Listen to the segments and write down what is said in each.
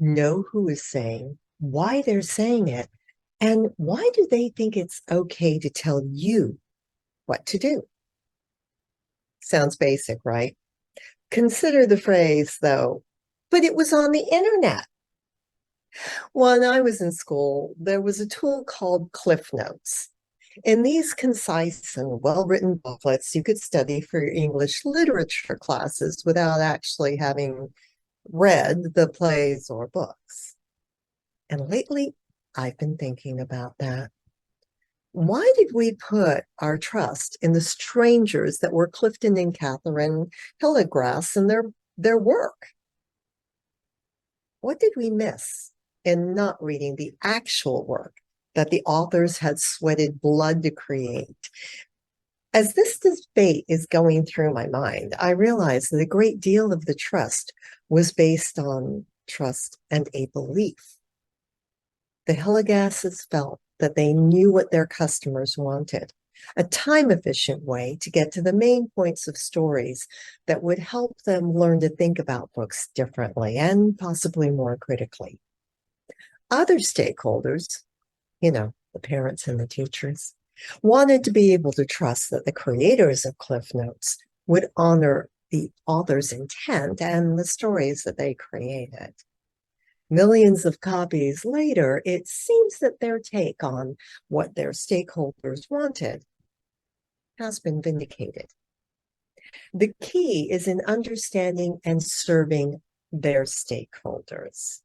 know who is saying, why they're saying it, and why do they think it's okay to tell you what to do? Sounds basic, right? Consider the phrase, though, but it was on the internet. When I was in school, there was a tool called Cliff Notes. In these concise and well-written booklets, you could study for your English literature classes without actually having read the plays or books. And lately, I've been thinking about that. Why did we put our trust in the strangers that were Clifton and Catherine Hillegrass and their work? What did we miss in not reading the actual work that the authors had sweated blood to create? As this debate is going through my mind, I realize that a great deal of the trust was based on trust and a belief. The Hillegasses felt that they knew what their customers wanted, a time-efficient way to get to the main points of stories that would help them learn to think about books differently and possibly more critically. Other stakeholders, the parents and the teachers, wanted to be able to trust that the creators of Cliff Notes would honor the author's intent and the stories that they created. Millions of copies later, it seems that their take on what their stakeholders wanted has been vindicated. The key is in understanding and serving their stakeholders.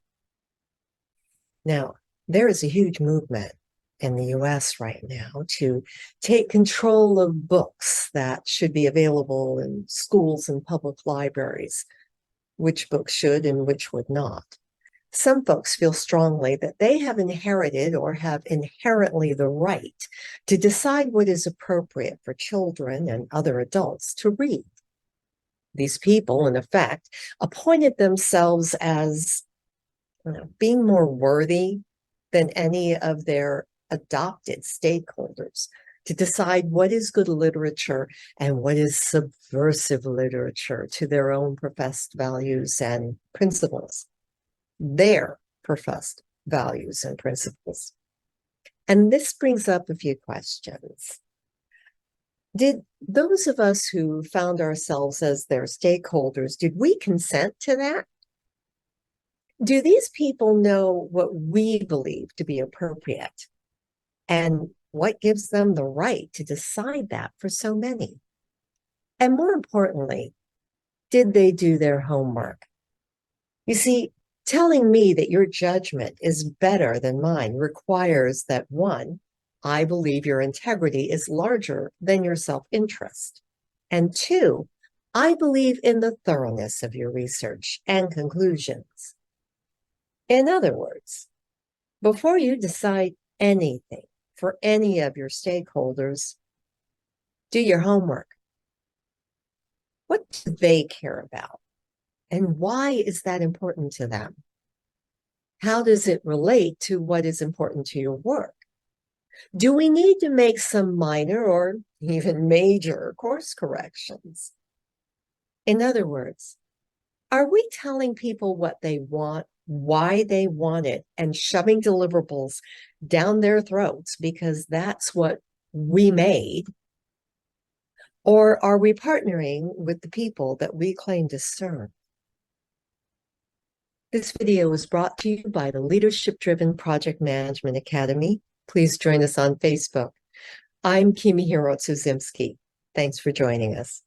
Now, there is a huge movement in the US right now to take control of books that should be available in schools and public libraries, which books should and which would not. Some folks feel strongly that they have inherited or have inherently the right to decide what is appropriate for children and other adults to read. These people, in effect, appointed themselves as being more worthy than any of their adopted stakeholders to decide what is good literature and what is subversive literature to their own professed values and principles. Their professed values and principles. And this brings up a few questions. Did those of us who found ourselves as their stakeholders, did we consent to that? Do these people know what we believe to be appropriate? And what gives them the right to decide that for so many? And more importantly, did they do their homework? You see, telling me that your judgment is better than mine requires that, one, I believe your integrity is larger than your self-interest. And two, I believe in the thoroughness of your research and conclusions. In other words, before you decide anything for any of your stakeholders, do your homework. What do they care about? And why is that important to them? How does it relate to what is important to your work? Do we need to make some minor or even major course corrections? In other words, are we telling people what they want, why they want it, and shoving deliverables down their throats because that's what we made? Or are we partnering with the people that we claim to serve? This video was brought to you by the Leadership Driven Project Management Academy. Please join us on Facebook. I'm Kimihiro Tsuzimski. Thanks for joining us.